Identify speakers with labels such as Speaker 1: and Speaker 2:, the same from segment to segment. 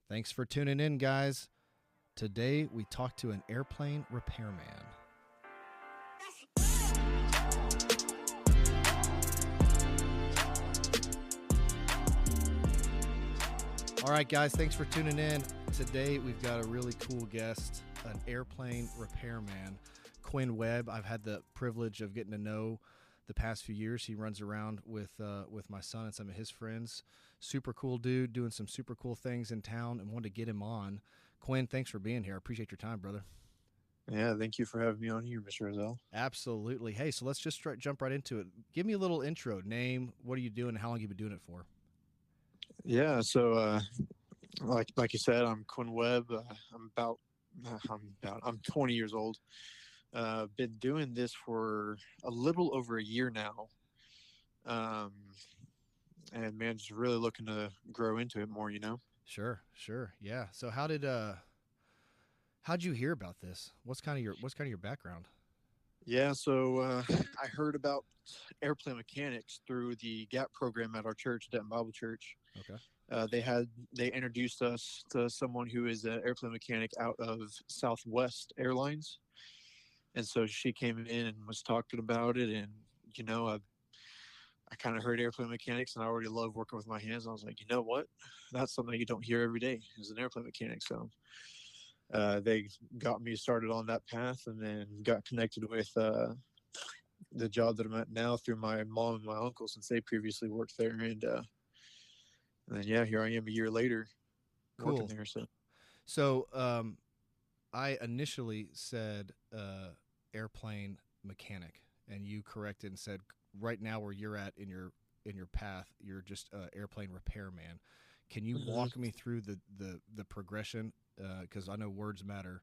Speaker 1: Thanks for tuning in, guys. Today we talk to an airplane repairman. All right, guys, thanks for tuning in. Today we've got a really cool guest, an airplane repairman, Quinn Webb. I've had the privilege of getting to know the past few years. He runs around with my son and some of his friends. Super cool dude, doing some super cool things in town, and wanted to get him on. Quinn, thanks for being here. I appreciate your time, brother.
Speaker 2: Yeah, thank you for having me on here, Mr. Rizal.
Speaker 1: Absolutely. Hey, so let's just jump right into it. Give me a little intro. Name, what are you doing, and how long have you been doing it for?
Speaker 2: Yeah, so like you said, I'm Quinn Webb. I'm 20 years old. Been doing this for a little over a year now. Um, and man, just really looking to grow into it more.
Speaker 1: Sure. Yeah. So how'd you hear about this? What's kind of your background?
Speaker 2: Yeah, so I heard about airplane mechanics through the GAP program at our church, Denton Bible Church.
Speaker 1: Okay.
Speaker 2: They introduced us to someone who is an airplane mechanic out of Southwest Airlines, and so she came in and was talking about it. And I kind of heard airplane mechanics, and I already love working with my hands. I was like, you know what, that's something you don't hear every day as an airplane mechanic. So they got me started on that path, and then got connected with the job that I'm at now through my mom and my uncle, since they previously worked there. And then, yeah, here I am a year later working
Speaker 1: Cool.
Speaker 2: there.
Speaker 1: So I initially said airplane mechanic, and you corrected and said right now where you're at in your path, you're just airplane repairman. Can you walk me through the progression? Because I know words matter.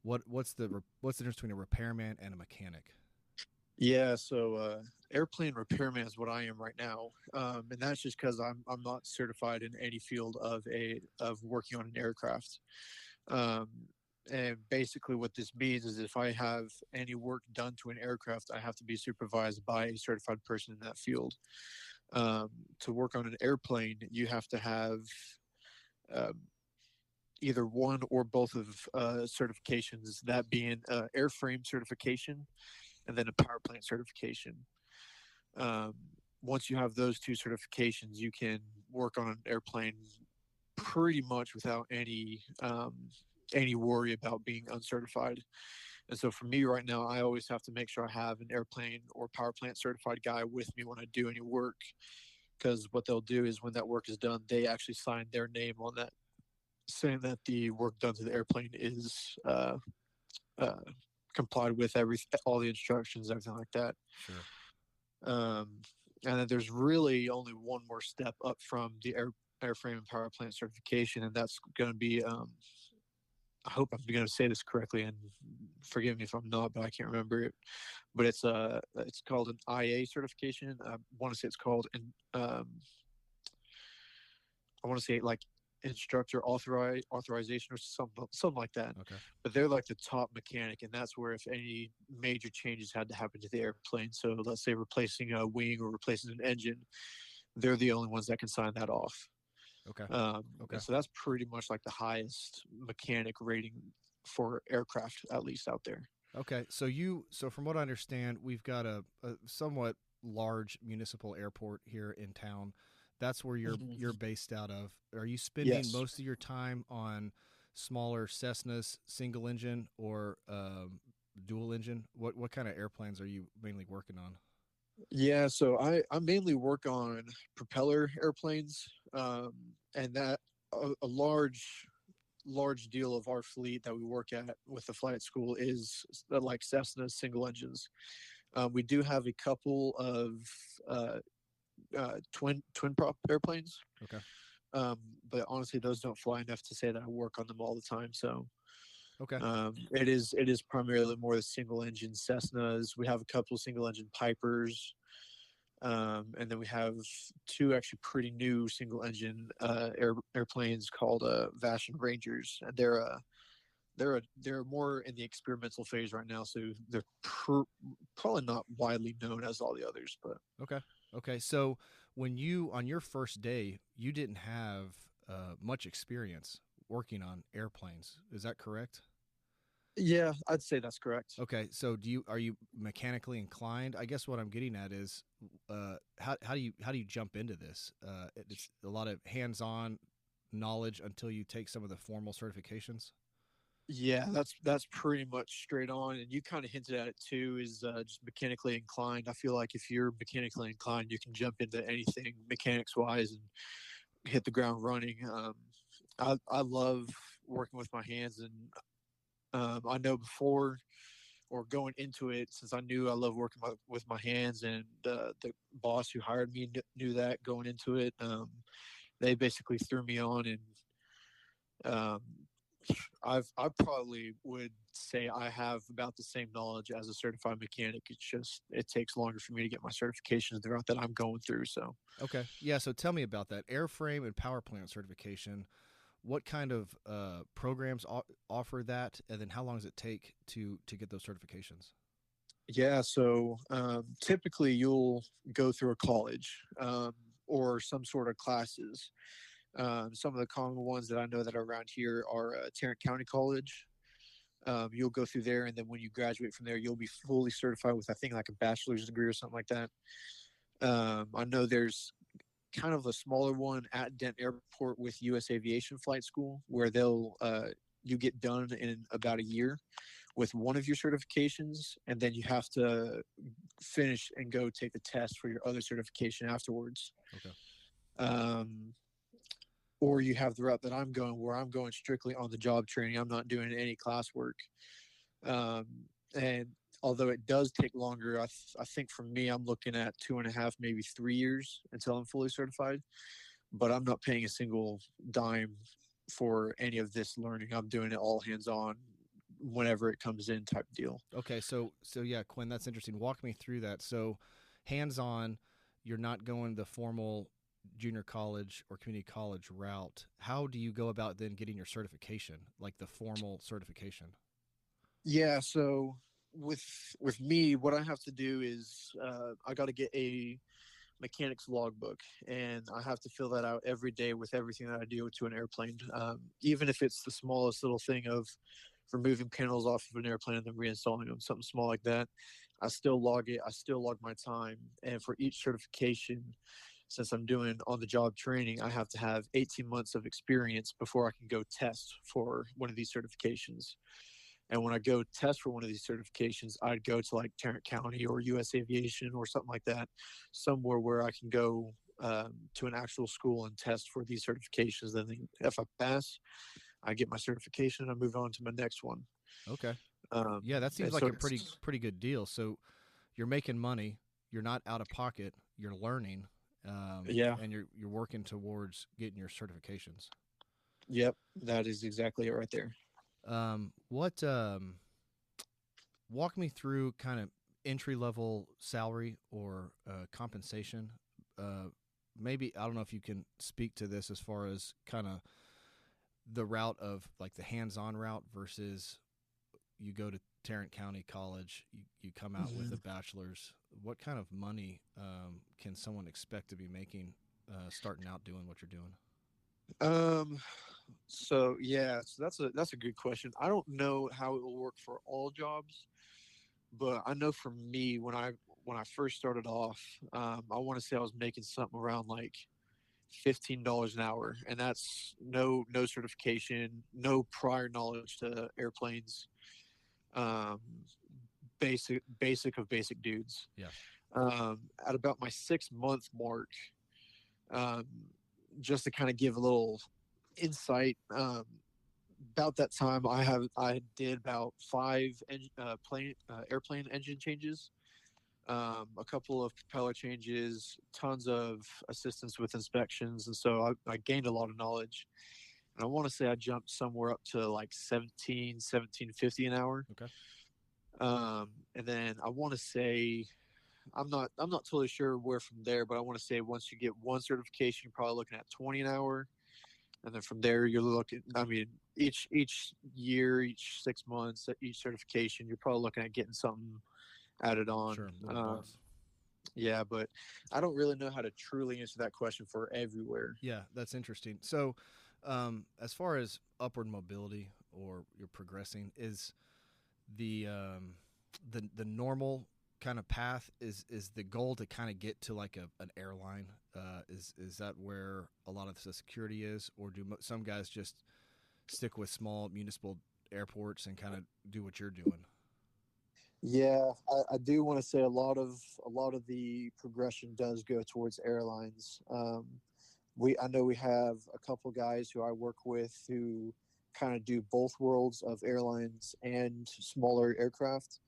Speaker 1: What's the difference between a repairman and a mechanic?
Speaker 2: Yeah, so airplane repairman is what I am right now, and that's just because I'm not certified in any field of working on an aircraft. Um, and basically, what this means is if I have any work done to an aircraft, I have to be supervised by a certified person in that field. To work on an airplane, you have to have um, either one or both of certifications, that being airframe certification and then a power plant certification. Um, Once you have those two certifications, you can work on an airplane pretty much without any worry about being uncertified. And so for me right now, I always have to make sure I have an airplane or power plant certified guy with me when I do any work, because what they'll do is when that work is done, they actually sign their name on that, saying that the work done to the airplane is uh, complied with all the instructions, everything like that.
Speaker 1: Sure.
Speaker 2: Um, and then there's really only one more step up from the airframe and power plant certification, and that's going to be I hope I'm going to say this correctly, and forgive me if I'm not, but I can't remember it. But it's called an IA certification. I want to say it's called I want to say like authorization or something like that.
Speaker 1: Okay.
Speaker 2: But they're like the top mechanic, and that's where if any major changes had to happen to the airplane, so let's say replacing a wing or replacing an engine, they're the only ones that can sign that off.
Speaker 1: Okay. Okay.
Speaker 2: And so that's pretty much like the highest mechanic rating for aircraft, at least out there.
Speaker 1: Okay. So from what I understand, we've got a somewhat large municipal airport here in town. That's where you're based out of. Are you spending
Speaker 2: Yes.
Speaker 1: most of your time on smaller Cessnas, single engine, or dual engine? What kind of airplanes are you mainly working on?
Speaker 2: Yeah, so I mainly work on propeller airplanes, and that a large deal of our fleet that we work at with the flight school is like Cessna single engines. We do have a couple of uh, twin prop airplanes,
Speaker 1: Okay.
Speaker 2: um, but honestly, those don't fly enough to say that I work on them all the time. So
Speaker 1: Okay.
Speaker 2: it is primarily more the single engine Cessnas. We have a couple of single engine Pipers. And then we have two actually pretty new single engine airplanes called Vashon Rangers, and they're more in the experimental phase right now, so they're probably not widely known as all the others. But
Speaker 1: Okay. Okay. So when you on your first day, you didn't have much experience. working on airplanes. Is that correct?
Speaker 2: Yeah, I'd say that's correct.
Speaker 1: Okay, so are you mechanically inclined? I guess what I'm getting at is, how do you jump into this? It's a lot of hands-on knowledge until you take some of the formal certifications.
Speaker 2: Yeah, that's pretty much straight on, and you kind of hinted at it too. Is just mechanically inclined. I feel like if you're mechanically inclined, you can jump into anything mechanics wise and hit the ground running. I love working with my hands, and I know before or going into it, since I knew I love working with my hands, and the boss who hired me knew that going into it. They basically threw me on, and um, I probably would say I have about the same knowledge as a certified mechanic. It's just it takes longer for me to get my certifications the route that I'm going through. So
Speaker 1: Okay, yeah. So tell me about that airframe and power plant certification. What kind of programs offer that, and then how long does it take to get those certifications?
Speaker 2: yeah, so typically you'll go through a college or some sort of classes. Some of the common ones that I know that are around here are Tarrant County College. You'll go through there, and then when you graduate from there, you'll be fully certified with I think like a bachelor's degree or something like that. I know there's kind of a smaller one at Dent Airport with U.S. Aviation Flight School, where they'll you get done in about a year with one of your certifications, and then you have to finish and go take the test for your other certification afterwards.
Speaker 1: Okay.
Speaker 2: Um, or you have the route that I'm going, where I'm going strictly on the job training. I'm not doing any classwork. Um, and although it does take longer, I think for me, I'm looking at 2.5, maybe 3 years until I'm fully certified. But I'm not paying a single dime for any of this learning. I'm doing it all hands on whenever it comes in type deal.
Speaker 1: Okay, so yeah, Quinn, that's interesting. Walk me through that. So, hands on, you're not going the formal junior college or community college route. How do you go about then getting your certification, like the formal certification?
Speaker 2: Yeah, so with with me, what I have to do is I got to get a mechanics logbook, and I have to fill that out every day with everything that I do to an airplane. Even if it's the smallest little thing of removing panels off of an airplane and then reinstalling them, something small like that. I still log it. I still log my time, and for each certification, since I'm doing on the job training, I have to have 18 months of experience before I can go test for one of these certifications. And when I go test for one of these certifications, I'd go to like Tarrant County or U.S. Aviation or something like that, somewhere where I can go to an actual school and test for these certifications. Then, if I pass, I get my certification and I move on to my next one.
Speaker 1: Okay.
Speaker 2: Um,
Speaker 1: Yeah, that seems
Speaker 2: and
Speaker 1: like
Speaker 2: so
Speaker 1: a pretty good deal. So, you're making money, you're not out of pocket, you're learning,
Speaker 2: yeah,
Speaker 1: and you're working towards getting your certifications.
Speaker 2: yep, that is exactly it right there.
Speaker 1: What walk me through kind of entry level salary or compensation. Uh, Maybe I don't know if you can speak to this as far as kind of the route of like the hands on route versus you go to Tarrant County College, you come out with a
Speaker 2: Mhm.
Speaker 1: bachelor's. What kind of money can someone expect to be making starting out doing what you're doing?
Speaker 2: Um, so yeah, so that's a good question. I don't know how it will work for all jobs, but I know for me when I first started off, I want to say I was making something around like $15 an hour, and that's no certification, no prior knowledge to airplanes, um, basic of basic dudes.
Speaker 1: Yes.
Speaker 2: At about my 6 month mark, um, just to kind of give a little insight. About that time, I did about plane airplane engine changes, a couple of propeller changes, tons of assistance with inspections, and so I gained a lot of knowledge. And I want to say I jumped somewhere up to like 1750 an hour.
Speaker 1: Okay.
Speaker 2: And then I want to say I'm not totally sure where from there, but I want to say once you get one certification, you're probably looking at 20 an hour, and then from there you're looking. I mean, each year, each 6 months, each certification, you're probably looking at getting something added on.
Speaker 1: Sure. Little bumps.
Speaker 2: Yeah, but I don't really know how to truly answer that question for everywhere.
Speaker 1: Yeah, that's interesting. So, As far as upward mobility or you're progressing, is the the normal kind of path is the goal to kind of get to like an airline? Is that where a lot of the security is, or do some guys just stick with small municipal airports and kind of do what you're doing?
Speaker 2: Yeah, I do want to say a lot of the progression does go towards airlines. I know we have a couple guys who I work with who kind of do both worlds of airlines and smaller aircraft.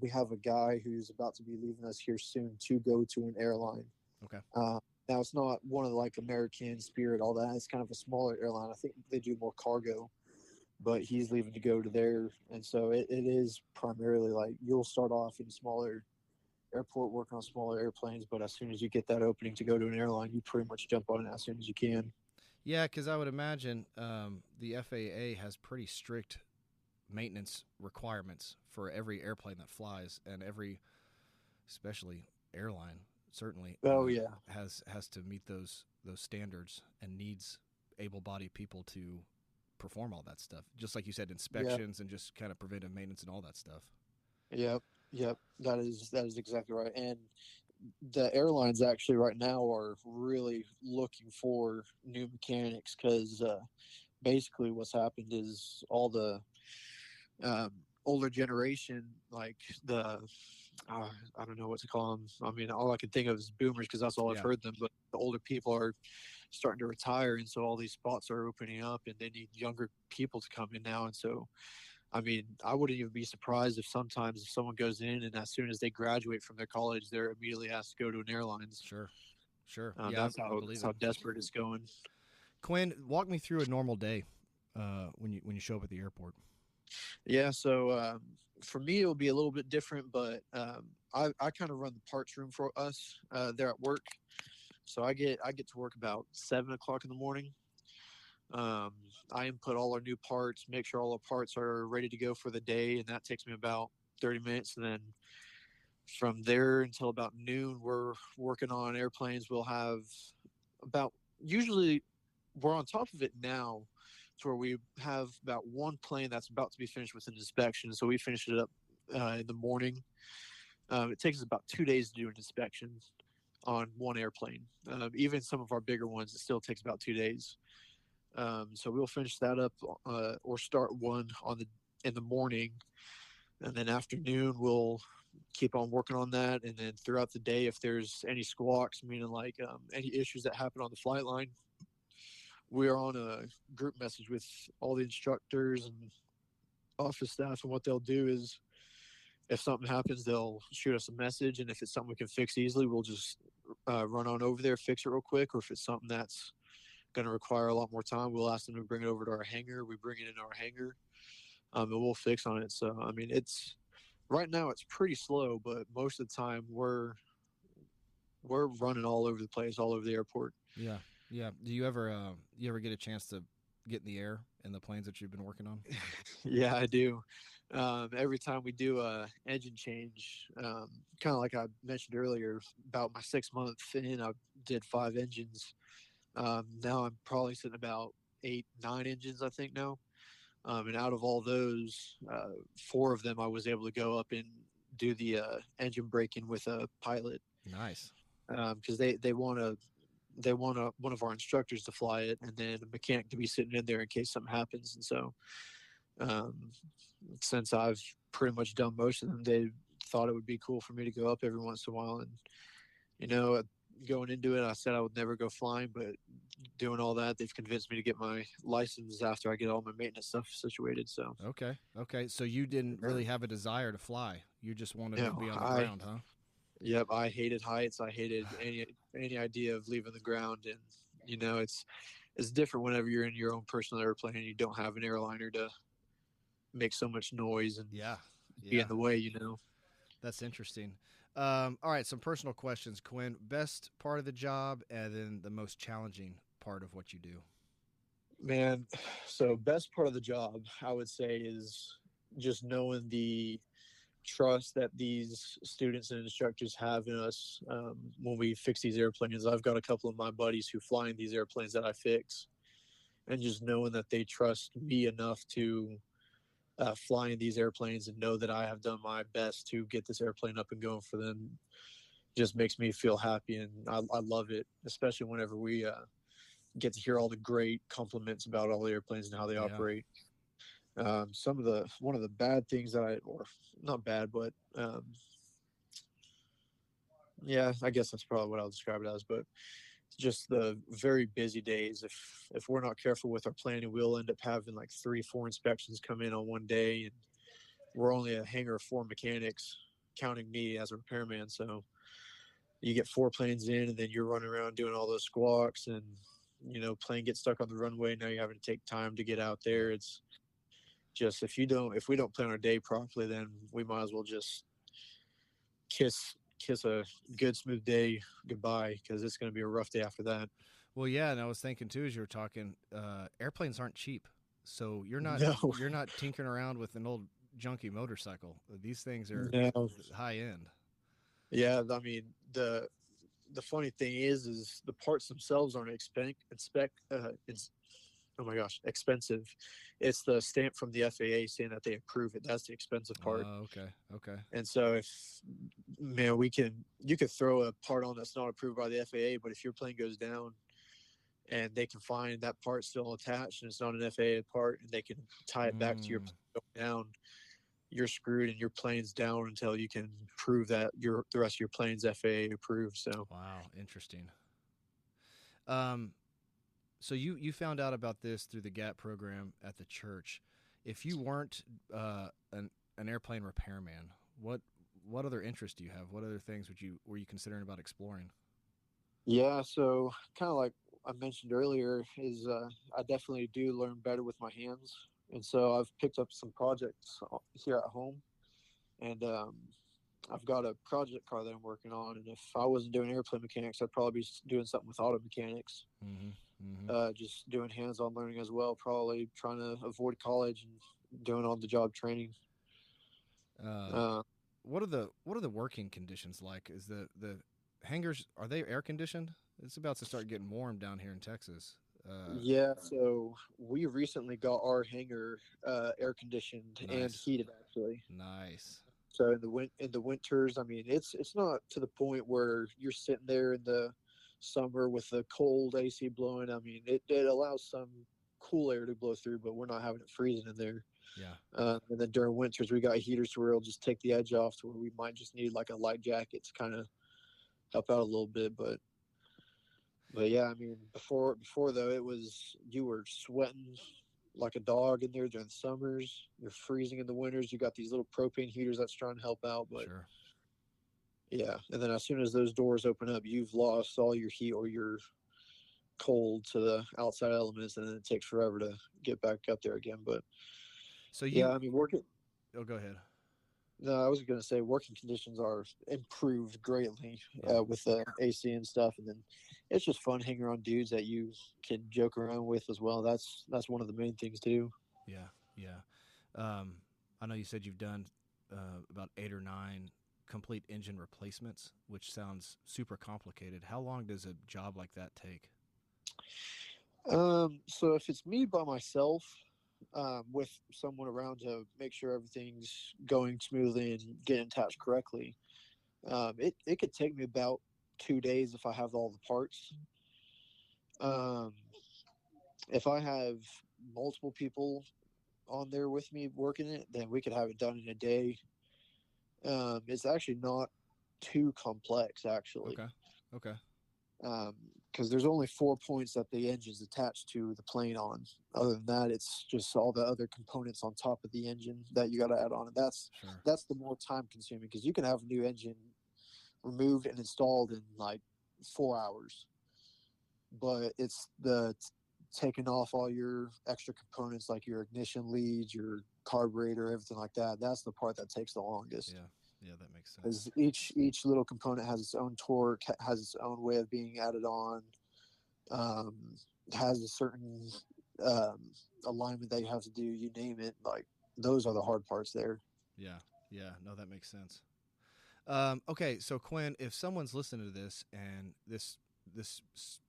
Speaker 2: We have a guy who's about to be leaving us here soon to go to an airline.
Speaker 1: Okay.
Speaker 2: Now it's not one of like American, Spirit, all that. It's kind of a smaller airline. I think they do more cargo, but he's leaving to go to there, and so it is primarily like you'll start off in a smaller airport working on smaller airplanes, but as soon as you get that opening to go to an airline, you pretty much jump on it as soon as you can.
Speaker 1: Yeah, because I would imagine the FAA has pretty strict maintenance requirements for every airplane that flies, and every, especially airline, certainly
Speaker 2: Oh yeah,
Speaker 1: has to meet those standards and needs able-bodied people to perform all that stuff. Just like you said,
Speaker 2: yeah,
Speaker 1: inspections and just kind of preventive maintenance and all that stuff.
Speaker 2: yep, yep. That is exactly right. And the airlines actually right now are really looking for new mechanics because basically what's happened is all the um, older generation, like the I don't know what to call them. I mean, all I can think of is boomers because that's all I've
Speaker 1: Yeah.
Speaker 2: heard them. But the older people are starting to retire, and so all these spots are opening up, and they need younger people to come in now. And so, I mean, I wouldn't even be surprised if sometimes if someone goes in and as soon as they graduate from their college, they're immediately asked to go to an airlines.
Speaker 1: Sure. Sure.
Speaker 2: That's
Speaker 1: I
Speaker 2: how
Speaker 1: believe
Speaker 2: that's
Speaker 1: it.
Speaker 2: how desperate it's going.
Speaker 1: Quinn, walk me through a normal day when you show up at the airport.
Speaker 2: Yeah, so for me, it'll be a little bit different, but I kind of run the parts room for us there at work. So I get to work about 7 o'clock in the morning. Um, I input all our new parts, make sure all our parts are ready to go for the day, and that takes me about 30 minutes. And then from there until about noon, we're working on airplanes. We'll have about usually we're on top of it now to where we have about one plane that's about to be finished with an inspection. So we finish it up in the morning. It takes us about 2 days to do an inspection on one airplane. Even some of our bigger ones, it still takes about 2 days. So we'll finish that up or start one on the in the morning, and then afternoon we'll keep on working on that. And then throughout the day, if there's any squawks, meaning like any issues that happen on the flight line, we're on a group message with all the instructors and office staff. And what they'll do is, if something happens, they'll shoot us a message, and if it's something we can fix easily, we'll just run on over there, fix it real quick. Or if it's something that's going to require a lot more time, we'll ask them to bring it over to our hangar. We bring it in our hangar, and we'll fix on it. So I mean, it's right now it's pretty slow, but most of the time we're running all over the place, all over the airport.
Speaker 1: Yeah. Yeah. Do you ever get a chance to get in the air in the planes that you've been working on?
Speaker 2: Yeah, I do. Every time we do a engine change, kind of like I mentioned earlier, about my 6 month in, I did 5 engines. Now I'm probably sitting about 8, 9 engines, I think now. And out of all those, 4 of them I was able to go up and do the engine braking with a pilot
Speaker 1: Nice.
Speaker 2: because they want one of our instructors to fly it, and then a mechanic to be sitting in there in case something happens. And so, um, since I've pretty much done most of them, they thought it would be cool for me to go up every once in a while. And you know, going into it, I said I would never go flying, but doing all that, they've convinced me to get my license after I get all my maintenance stuff situated. So,
Speaker 1: Okay. Okay. So you didn't really have a desire to fly. You just wanted
Speaker 2: you
Speaker 1: to
Speaker 2: know,
Speaker 1: be on the ground, huh?
Speaker 2: yep, I hated heights. I hated any idea of leaving the ground, and it's different whenever you're in your own personal airplane and you don't have an airliner to make so much noise and
Speaker 1: Yeah.
Speaker 2: be
Speaker 1: Yeah.
Speaker 2: in the way.
Speaker 1: That's interesting. All right. Some personal questions, Quinn. Best part of the job and then the most challenging part of what you do.
Speaker 2: Man, so best part of the job, I would say, is just knowing the trust that these students and instructors have in us when we fix these airplanes. I've got a couple of my buddies who fly in these airplanes that I fix. and just knowing that they trust me enough to fly in these airplanes and know that I have done my best to get this airplane up and going for them just makes me feel happy, and I love it, especially whenever we get to hear all the great compliments about all the airplanes and how they
Speaker 1: Yeah.
Speaker 2: operate. One of the bad things that or not bad, but yeah, I guess that's probably what I'll describe it as. But just the very busy days. If we're not careful with our planning, we'll end up having like 3, 4 inspections come in on one day, and we're only a hangar of 4 mechanics, counting me as a repairman. So you get 4 planes in, and then you're running around doing all those squawks, and plane gets stuck on the runway. Now you're having to take time to get out
Speaker 1: Yeah.
Speaker 2: there. It's just if we don't plan our day properly, then we might as well just kiss a good smooth day goodbye, because it's going to be a rough day after that.
Speaker 1: Well, yeah, and I was thinking too as you were talking, airplanes aren't cheap, so
Speaker 2: No,
Speaker 1: you're not tinkering around with an old junky motorcycle. These things are
Speaker 2: no,
Speaker 1: high end.
Speaker 2: yeah. I mean, the funny thing is the parts themselves aren't it's, oh my gosh, expensive. It's the stamp from the FAA saying that they approve it. That's the expensive part.
Speaker 1: Okay, okay.
Speaker 2: And so if man, you could throw a part on that's not approved by the FAA, but if your plane goes down and they can find that part still attached and it's not an FAA part, and they can tie it back to your plane going down, you're screwed and your plane's down until you can prove that the rest of your plane's FAA approved. So
Speaker 1: Wow, interesting. Um, so you found out about this through the GAP program at the church. If you weren't an airplane repairman, what other interests do you have? What other things were you considering about exploring?
Speaker 2: yeah, so kind of like I mentioned earlier, is I definitely do learn better with my hands, and so I've picked up some projects here at home, and I've got a project car that I'm working on, and if I wasn't doing airplane mechanics, I'd probably be doing something with auto mechanics.
Speaker 1: Mm-hmm. Mm-hmm.
Speaker 2: Just doing hands-on learning as well, probably trying to avoid college and doing on-the-job training.
Speaker 1: Uh,
Speaker 2: Uh,
Speaker 1: what are the working conditions like? Is the hangars, are they air conditioned? It's about to start getting warm down here in Texas.
Speaker 2: yeah, so we recently got our hangar air conditioned and
Speaker 1: Nice,
Speaker 2: heated actually.
Speaker 1: nice.
Speaker 2: So in the winters, I mean, it's not to the point where you're sitting there in the summer with the cold AC blowing. I mean, it allows some cool air to blow through, but we're not having it freezing in there.
Speaker 1: Yeah,
Speaker 2: And then during winters, we got heaters where it'll just take the edge off, to where we might just need like a light jacket to kind of help out a little bit. But yeah, I mean, before though, it was you were sweating like a dog in there during the summers. You're freezing in the winters. You got these little propane heaters that's trying to help out, but
Speaker 1: sure.
Speaker 2: yeah. And then as soon as those doors open up, you've lost all your heat or your cold to the outside elements, and then it takes forever to get back up there again. But
Speaker 1: So
Speaker 2: yeah,
Speaker 1: you
Speaker 2: I mean, working.
Speaker 1: oh go ahead.
Speaker 2: No, I was going to say working conditions are improved greatly
Speaker 1: Yeah,
Speaker 2: with the AC and stuff, and then it's just fun hanging around dudes that you can joke around with as well. That's one of the main things too.
Speaker 1: yeah, yeah. Um, I know you said you've done about 8 or 9 complete engine replacements, which sounds super complicated. How long does a job like that take?
Speaker 2: So if it's me by myself, with someone around to make sure everything's going smoothly and getting attached correctly, it could take me about 2 days if I have all the parts. Um, if I have multiple people on there with me working it, then we could have it done in a day. It's actually not too complex, actually,
Speaker 1: Okay, okay,
Speaker 2: because there's only 4 points that the engine's attached to the plane on. Other than that, it's just all the other components on top of the engine that you got to add on, and
Speaker 1: sure.
Speaker 2: that's the more time consuming, because you can have a new engine removed and installed in like 4 hours, but it's the taking off all your extra components like your ignition leads, your carburetor, everything like that. That's the part that takes the longest,
Speaker 1: Yeah, yeah, that makes sense.
Speaker 2: because each little component has its own torque, has its own way of being added on, um, has a certain um, alignment that you have to do. You name it, like those are the hard parts there.
Speaker 1: Yeah, yeah, no, that makes sense. Okay, so Quinn, if someone's listening to this and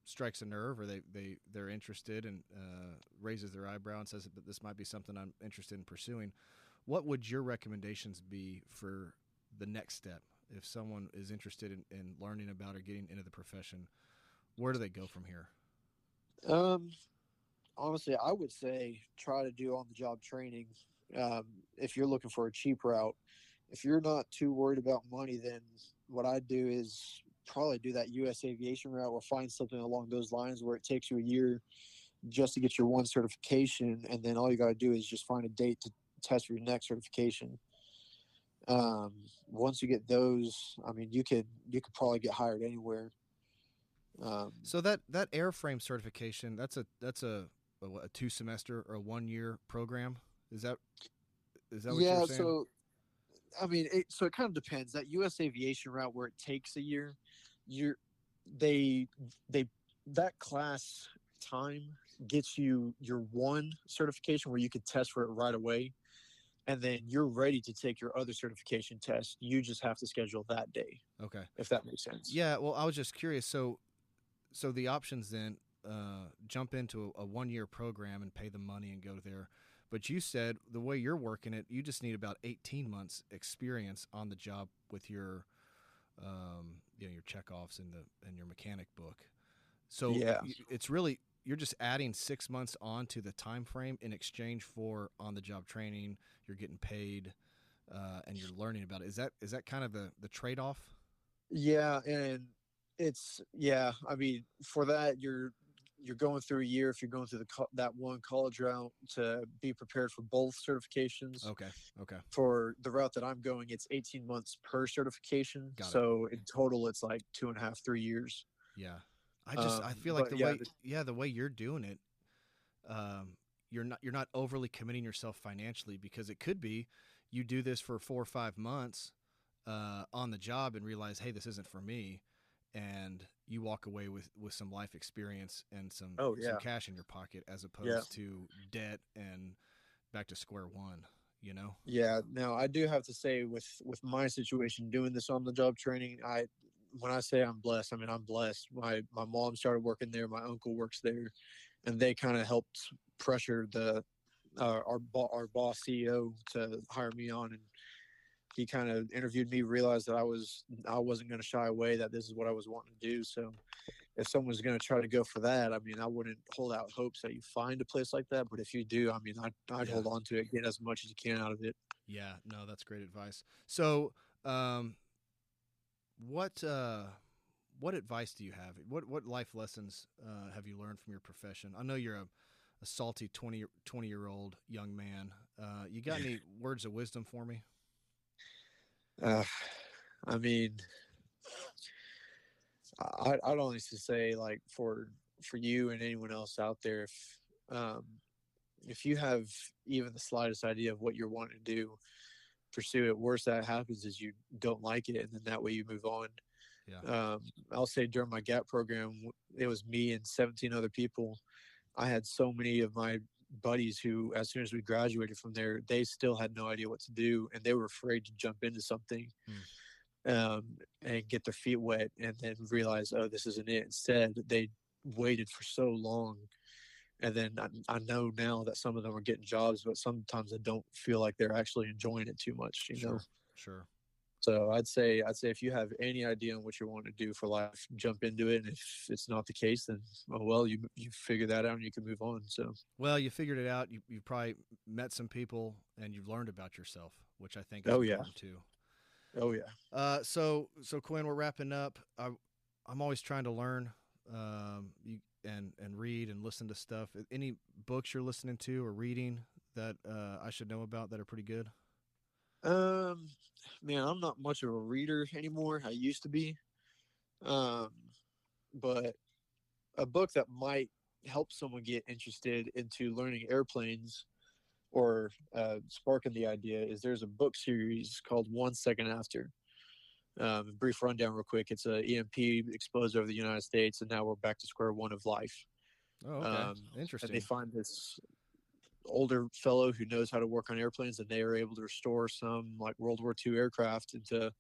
Speaker 1: strikes a nerve, or they're interested and raises their eyebrow and says that this might be something I'm interested in pursuing, what would your recommendations be for the next step if someone is interested in learning about or getting into the profession? Where do they go from here?
Speaker 2: Um, Honestly, I would say try to do on the job training. Um, if you're looking for a cheap route, if you're not too worried about money, then what I'd do is probably do that U.S. aviation route or find something along those lines where it takes you a year just to get your one certification, and then all you got to do is just find a date to test for your next certification. Um, Once you get those, I mean, you could probably get hired anywhere. Um,
Speaker 1: So that airframe certification, that's a 2 semester or a 1 year program. Is that what you're
Speaker 2: yeah,
Speaker 1: saying?
Speaker 2: so I mean, it kind of depends. That U.S. aviation route where it takes a year, you're they they that class time gets you your one certification where you could test for it right away, and then you're ready to take your other certification test. You just have to schedule that day,
Speaker 1: Okay.
Speaker 2: if that makes sense.
Speaker 1: Yeah. Well, I was just curious. So the options then, jump into a 1 year program and pay the money and go there. But you said the way you're working it, you just need about 18 months experience on the job with your your checkoffs in your mechanic book. So
Speaker 2: Yeah,
Speaker 1: it's really, you're just adding 6 months on to the time frame in exchange for on the job training. You're getting paid, and you're learning about it. Is that kind of the trade off?
Speaker 2: yeah, and yeah. I mean, for that you're going through a year if you're going through that one college route to be prepared for both certifications.
Speaker 1: Okay. Okay.
Speaker 2: For the route that I'm going, it's 18 months per certification.
Speaker 1: Got it.
Speaker 2: So in total, it's like 2.5, 3 years.
Speaker 1: Yeah. I feel like
Speaker 2: But yeah,
Speaker 1: the way you're doing it, you're not overly committing yourself financially, because it could be you do this for 4 or 5 months on the job and realize, hey, this isn't for me, and you walk away with some life experience and
Speaker 2: oh
Speaker 1: some
Speaker 2: yeah,
Speaker 1: cash in your pocket, as
Speaker 2: yeah,
Speaker 1: opposed to debt and back to square one. You know?
Speaker 2: yeah. Now I do have to say, with my situation, doing this on the job training, when I say I'm blessed, I mean I'm blessed. My mom started working there, my uncle works there, and they kind of helped pressure our boss CEO to hire me on, and he kind of interviewed me, realized that I wasn't going to shy away, that this is what I was wanting to do. So if someone's going to try to go for that, I mean, I wouldn't hold out hopes that you find a place like that. But if you do, I mean, I'd
Speaker 1: Yeah.
Speaker 2: hold on to it, get as much as you can out of it.
Speaker 1: Yeah. No, that's great advice. So, um, what uh, what advice do you have? What life lessons have you learned from your profession? I know you're a salty 20 year old young man. You got any words of wisdom for me?
Speaker 2: Uh, I mean, I'd honestly say, like, for you and anyone else out there, um, if you have even the slightest idea of what you're wanting to do, pursue it. Worst that happens is you don't like it, and then that way you move on.
Speaker 1: Yeah.
Speaker 2: I'll say during my GAP program, it was me and 17 other people. I had so many of my buddies who, as soon as we graduated from there, they still had no idea what to do, and they were afraid to jump into something,
Speaker 1: Hmm.
Speaker 2: um, and get their feet wet, and then realize, oh, this isn't it. Instead, they waited for so long, and then I know now that some of them are getting jobs, but sometimes I don't feel like they're actually enjoying it too much, you know.
Speaker 1: Sure. Sure.
Speaker 2: So I'd say if you have any idea on what you want to do for life, jump into it. And if it's not the case, then, oh well, you figure that out and you can move on. So
Speaker 1: Well, you figured it out. You probably met some people and you've learned about yourself, which I think is
Speaker 2: oh yeah,
Speaker 1: important too.
Speaker 2: oh yeah.
Speaker 1: So Quinn, we're wrapping up. I'm always trying to learn, and read and listen to stuff. Any books you're listening to or reading that I should know about that are pretty good?
Speaker 2: Um, Man, I'm not much of a reader anymore. I used to be. Um, but a book that might help someone get interested into learning airplanes, or sparking the idea, is there's a book series called 1 Second After. Brief rundown, real quick. It's a EMP explodes over the United States, and now we're back to square one of life.
Speaker 1: Oh, okay,
Speaker 2: Um, and they
Speaker 1: interesting.
Speaker 2: find this older fellow who knows how to work on airplanes, and they are able to restore some, like, World War II aircraft into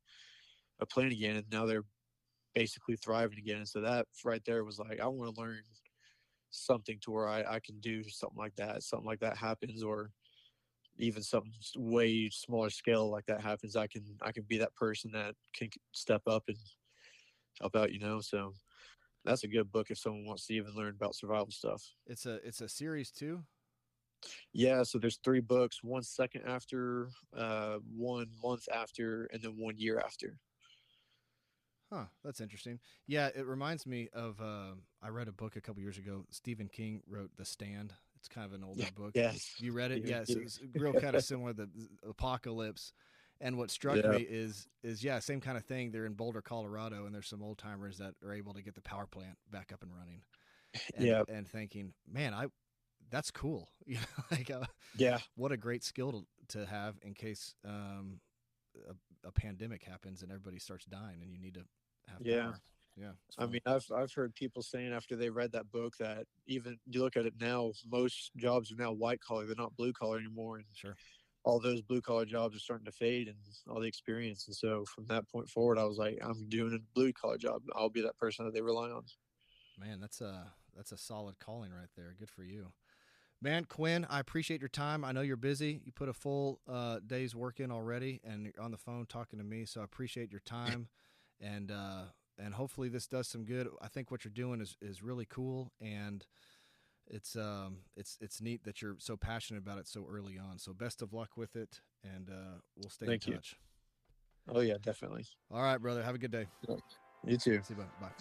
Speaker 2: a plane again. And now they're basically thriving again. And so that right there was like, I want to learn something to where I can do something like that happens, or even something way smaller scale like that happens. I can be that person that can step up and help out, So that's a good book if someone wants to even learn about survival stuff.
Speaker 1: It's a series too.
Speaker 2: Yeah, so there's 3 books, 1 second after, 1 month after, and then 1 year after.
Speaker 1: Huh, that's interesting. Yeah, it reminds me of I read a book a couple years ago. Stephen King wrote The Stand. It's kind of an older
Speaker 2: Yeah.
Speaker 1: book.
Speaker 2: Yes.
Speaker 1: You read it?
Speaker 2: Stephen
Speaker 1: Yeah,
Speaker 2: King.
Speaker 1: it's real kind of similar to the apocalypse. And what struck
Speaker 2: Yeah.
Speaker 1: me is yeah, same kind of thing. They're in Boulder, Colorado, and there's some old timers that are able to get the power plant back up and running. And
Speaker 2: Yeah.
Speaker 1: and thinking, man, I that's cool. You know, like
Speaker 2: Yeah.
Speaker 1: what a great skill to have in case a pandemic happens and everybody starts dying and you need to have
Speaker 2: Yeah.
Speaker 1: power. Yeah, it's
Speaker 2: I
Speaker 1: fun.
Speaker 2: mean, I've heard people saying after they read that book that even you look at it now, most jobs are now white collar. They're not blue collar anymore, and
Speaker 1: Sure.
Speaker 2: all those blue collar jobs are starting to fade, and all the experience. And so from that point forward, I was like, I'm doing a blue collar job. I'll be that person that they rely on.
Speaker 1: Man, that's a solid calling right there. Good for you. Man, Quinn, I appreciate your time. I know you're busy. You put a full day's work in already, and you're on the phone talking to me. So I appreciate your time, and hopefully this does some good. I think what you're doing is really cool, and it's neat that you're so passionate about it so early on. So best of luck with it, and we'll stay in
Speaker 2: Thank you.
Speaker 1: touch.
Speaker 2: Oh yeah, definitely.
Speaker 1: All right, brother. Have a good day.
Speaker 2: You too.
Speaker 1: See you. Bye.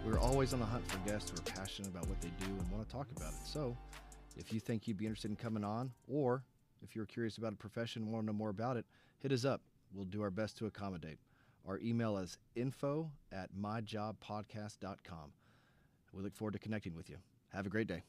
Speaker 1: We're always on the hunt for guests who are passionate about what they do and want to talk about it. So if you think you'd be interested in coming on, or if you're curious about a profession and want to know more about it, hit us up. We'll do our best to accommodate. Our email is info@myjobpodcast.com. We look forward to connecting with you. Have a great day.